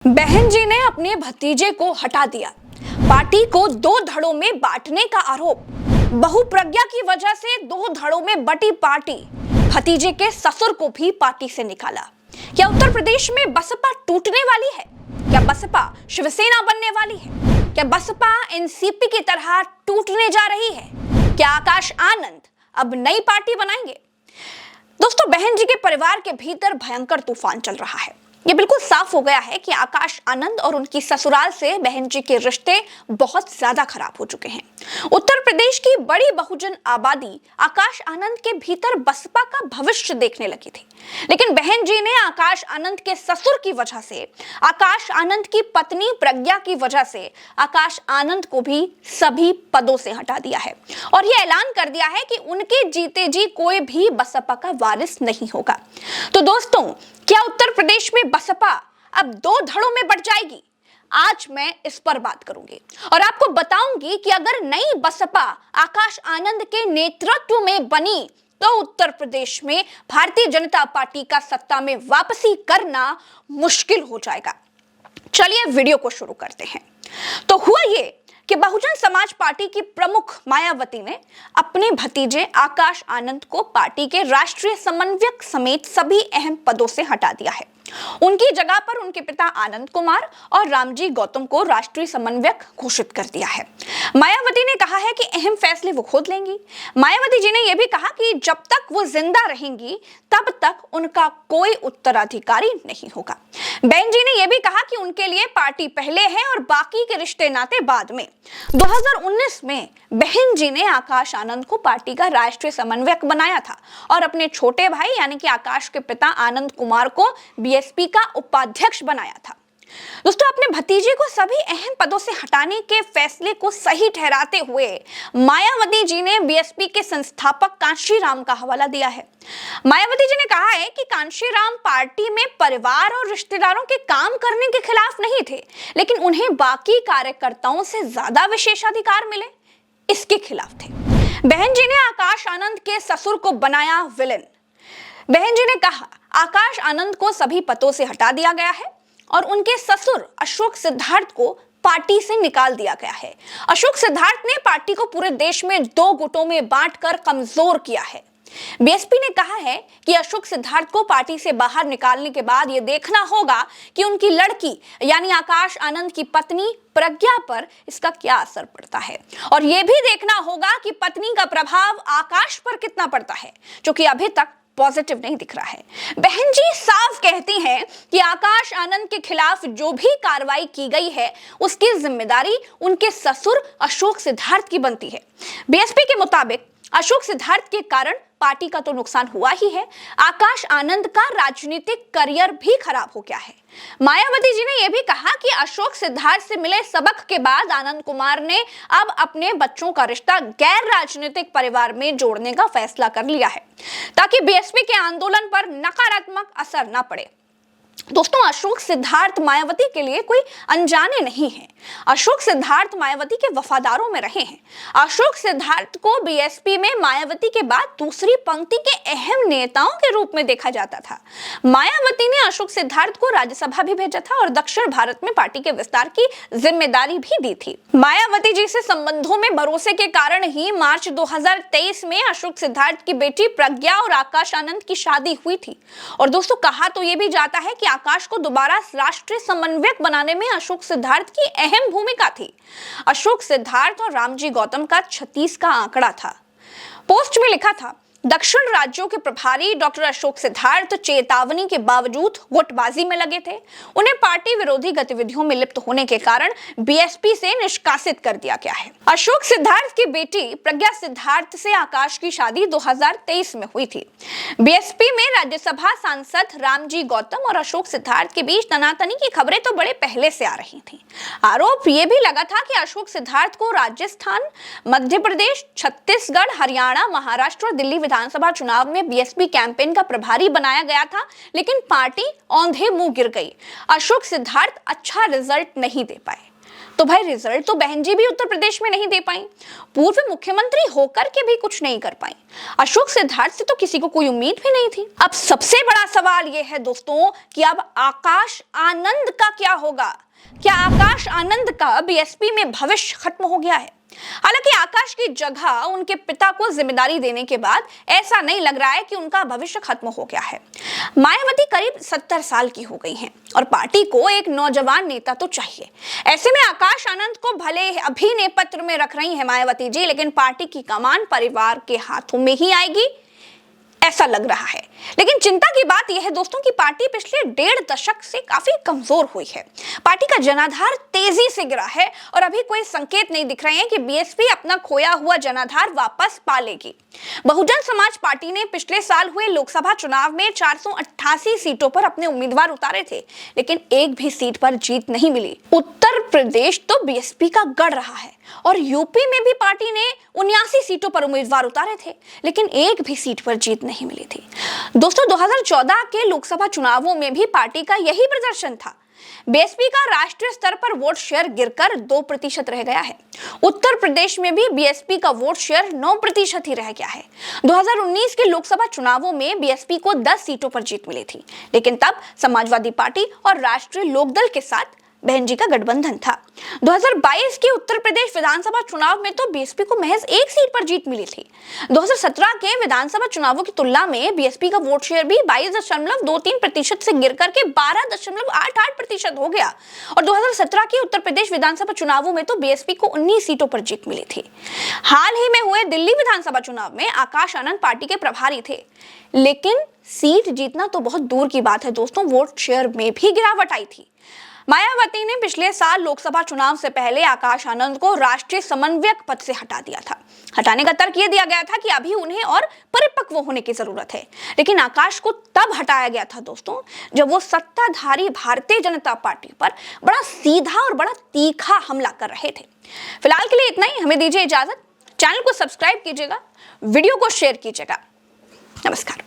बहन जी ने अपने भतीजे को हटा दिया। पार्टी को दो धड़ों में बांटने का आरोप। बहुप्रज्ञा की वजह से दो धड़ों में बटी पार्टी। भतीजे के ससुर को भी पार्टी से निकाला। क्या उत्तर प्रदेश में बसपा टूटने वाली है? क्या बसपा शिवसेना बनने वाली है? क्या बसपा एनसीपी की तरह टूटने जा रही है? क्या आकाश आनंद अब नई पार्टी बनाएंगे? दोस्तों, बहन जी के परिवार के भीतर भयंकर तूफान चल रहा है। ये बिल्कुल साफ हो गया है कि आकाश आनंद और उनकी ससुराल से बहन जी के रिश्ते बहुत ज्यादा खराब हो चुके हैं। उत्तर प्रदेश की बड़ी बहुजन आबादी आकाश आनंद के भीतर बसपा का भविष्य देखने लगी थी, लेकिन बहन जी ने आकाश आनंद के ससुर की वजह से, आकाश आनंद की पत्नी प्रज्ञा की वजह से आकाश आनंद को भी सभी पदों से हटा दिया है और यह ऐलान कर दिया है कि उनके जीते जी कोई भी बसपा का वारिस नहीं होगा। तो दोस्तों, क्या उत्तर प्रदेश में बसपा अब दो धड़ों में बट जाएगी? आज मैं इस पर बात करूंगी और आपको बताऊंगी कि अगर नई बसपा आकाश आनंद के नेतृत्व में बनी तो उत्तर प्रदेश में भारतीय जनता पार्टी का सत्ता में वापसी करना मुश्किल हो जाएगा। चलिए वीडियो को शुरू करते हैं। तो हुआ ये कि बहुजन समाज पार्टी की प्रमुख मायावती ने अपने भतीजे आकाश आनंद को पार्टी के राष्ट्रीय समन्वयक समेत सभी अहम पदों से हटा दिया है। उनकी जगह पर उनके पिता आनंद कुमार और रामजी गौतम को राष्ट्रीय समन्वयक घोषित कर दिया है। मायावती ने कहा है कि अहम फैसले वो खुद लेंगी। मायावती जी ने यह भी कहा कि जब तक वो जिंदा रहेंगी तब तक उनका कोई उत्तराधिकारी नहीं होगा। बहन जी ने यह भी कहा कि उनके लिए पार्टी पहले है और बाकी के रिश्ते नाते बाद में। 2019 में बहन जी ने आकाश आनंद को पार्टी का राष्ट्रीय समन्वयक बनाया था और अपने छोटे भाई यानी कि आकाश के पिता आनंद कुमार को बीएसपी का उपाध्यक्ष बनाया था। दोस्तों, अपने भतीजे को सभी अहम पदों से हटाने के फैसले को सही ठहराते हुए मायावती जी ने बीएसपी के संस्थापक कांशीराम का हवाला दिया है। मायावती जी ने कहा है कि कांशीराम पार्टी में परिवार और रिश्तेदारों के काम करने के खिलाफ नहीं थे, लेकिन उन्हें बाकी कार्यकर्ताओं से ज्यादा विशेषाधिकार मिले, इसके खिलाफ थे। बहन जी ने आकाश आनंद के ससुर को बनाया विलेन। बहन जी ने कहा, आकाश आनंद को सभी पदों से हटा दिया गया है और उनके ससुर अशोक सिद्धार्थ को पार्टी से निकाल दिया गया है। अशोक सिद्धार्थ ने पार्टी को पूरे देश में दो गुटों में बांटकर कमजोर किया है। बीएसपी ने कहा है कि अशोक सिद्धार्थ को पार्टी से बाहर निकालने के बाद यह देखना होगा कि उनकी लड़की यानी आकाश आनंद की पत्नी प्रज्ञा पर इसका क्या असर पड़ता है और यह भी देखना होगा कि पत्नी का प्रभाव आकाश पर कितना पड़ता है, जो कि अभी तक पॉजिटिव नहीं दिख रहा है। बहन जी साफ कहती हैं कि आकाश आनंद के खिलाफ जो भी कार्रवाई की गई है उसकी जिम्मेदारी उनके ससुर अशोक सिद्धार्थ की बनती है। बीएसपी के मुताबिक अशोक सिद्धार्थ के कारण पार्टी का तो नुकसान हुआ ही है, आकाश आनंद का राजनीतिक करियर भी खराब हो गया है। मायावती जी ने यह भी कहा कि अशोक सिद्धार्थ से मिले सबक के बाद आनंद कुमार ने अब अपने बच्चों का रिश्ता गैर राजनीतिक परिवार में जोड़ने का फैसला कर लिया है ताकि बीएसपी के आंदोलन पर नकारात्मक असर न पड़े। दोस्तों, अशोक सिद्धार्थ मायावती के लिए कोई अनजाने नहीं हैं। अशोक सिद्धार्थ मायावती के वफादारों में रहे हैं। अशोक सिद्धार्थ को बीएसपी में मायावती के बाद दूसरी पंक्ति के अहम नेताओं के रूप में देखा जाता था। मायावती ने अशोक सिद्धार्थ को राज्यसभा भी भेजा था और दक्षिण भारत में पार्टी के विस्तार की जिम्मेदारी भी दी थी। मायावती जी से संबंधों में भरोसे के कारण ही मार्च 2023 में अशोक सिद्धार्थ की बेटी प्रज्ञा और आकाश आनंद की शादी हुई थी। और दोस्तों, कहा तो यह भी जाता है कि आकाश को दोबारा राष्ट्रीय समन्वयक बनाने में अशोक सिद्धार्थ की अहम भूमिका थी। अशोक सिद्धार्थ और रामजी गौतम का 36 का आंकड़ा था। पोस्ट में लिखा था, दक्षिण राज्यों के प्रभारी डॉक्टर अशोक सिद्धार्थ चेतावनी के बावजूद गुटबाजी में लगे थे। उन्हें पार्टी विरोधी गतिविधियों में लिप्त होने के कारण बीएसपी से निष्कासित कर दिया गया है। अशोक सिद्धार्थ की बेटी प्रज्ञा सिद्धार्थ से आकाश की शादी 2023 में हुई थी। बीएसपी में राज्यसभा सांसद रामजी गौतम और अशोक सिद्धार्थ के बीच तनातनी की खबरें तो बड़े पहले से आ रही थी। आरोप यह भी लगा था कि अशोक सिद्धार्थ को राजस्थान, मध्य प्रदेश, छत्तीसगढ़, हरियाणा, महाराष्ट्र और दिल्ली विधानसभा चुनाव में बीएसपी कैंपेन का प्रभारी बनाया गया था, लेकिन पार्टी औंधे मुंह गिर गई। अशोक सिद्धार्थ अच्छा रिजल्ट नहीं दे पाए। तो भाई रिजल्ट तो बहन जी भी उत्तर प्रदेश में नहीं दे पाई, पूर्व मुख्यमंत्री होकर के भी कुछ नहीं कर पाई। अशोक सिद्धार्थ से तो किसी को कोई उम्मीद भी नहीं थी। अब सबसे बड़ा सवाल यह है दोस्तों कि अब आकाश आनंद का क्या होगा? क्या आकाश आनंद का बीएसपी में भविष्य खत्म हो गया है? हालांकि आकाश की जगह उनके पिता को जिम्मेदारी देने के बाद ऐसा नहीं लग रहा है कि उनका भविष्य खत्म हो गया है। मायावती करीब 70 साल की हो गई हैं और पार्टी को एक नौजवान नेता तो चाहिए। ऐसे में आकाश आनंद को भले अभी नेपथ्य में रख रही है मायावती जी, लेकिन पार्टी की कमान परिवार के हाथों में ही आएगी ऐसा लग रहा है। लेकिन चिंता की बात यह है दोस्तों कि पार्टी पिछले 1.5 दशक से काफी कमजोर हुई है। पार्टी का जनाधार तेजी से गिरा है और अभी कोई संकेत नहीं दिख रहे हैं कि बीएसपी अपना खोया हुआ जनाधार वापस पा लेगी। बहुजन समाज पार्टी ने पिछले साल हुए लोकसभा चुनाव में 488 सीटों पर अपने उम्मीदवार उतारे थे, लेकिन एक भी सीट पर जीत नहीं मिली। उत्तर प्रदेश तो बीएसपी का गढ़ रहा है और यूपी में भी पार्टी ने 79 सीटों पर उम्मीदवार उतारे थे, लेकिन एक भी सीट पर जीत नहीं मिली थी। दोस्तों 2014 के लोकसभा चुनावों में भी पार्टी का यही प्रदर्शन था। बीएसपी का राष्ट्रीय स्तर पर वोट शेयर गिरकर 2% रह गया है। उत्तर प्रदेश में भी बीएसपी का वोट शेयर 9% ही रह गया है। 2019 के लोकसभा चुनावों में बीएसपी को 10 सीटों पर जीत मिली थी, लेकिन तब समाजवादी पार्टी और राष्ट्रीय लोकदल के साथ बहन जी का गठबंधन था। 2022 के उत्तर प्रदेश विधानसभा चुनाव में तो बीएसपी को महज 1 सीट पर जीत मिली थी। 2017 के विधानसभा चुनावों की तुलना में बीएसपी का वोट शेयर भी 22.23% से गिर करके 12.88% हो गया और 2017 के उत्तर प्रदेश विधानसभा चुनावों में तो बीएसपी को 19 सीटों पर जीत मिली थी। हाल ही में हुए दिल्ली विधानसभा चुनाव में आकाश आनंद पार्टी के प्रभारी थे, लेकिन सीट जीतना तो बहुत दूर की बात है दोस्तों, वोट शेयर में भी गिरावट आई थी। मायावती ने पिछले साल लोकसभा चुनाव से पहले आकाश आनंद को राष्ट्रीय समन्वयक पद से हटा दिया था। हटाने का तर्क यह दिया गया था कि अभी उन्हें और परिपक्व होने की जरूरत है, लेकिन आकाश को तब हटाया गया था दोस्तों जब वो सत्ताधारी भारतीय जनता पार्टी पर बड़ा सीधा और बड़ा तीखा हमला कर रहे थे। फिलहाल के लिए इतना ही, हमें दीजिए इजाजत। चैनल को सब्सक्राइब कीजिएगा, वीडियो को शेयर कीजिएगा। नमस्कार।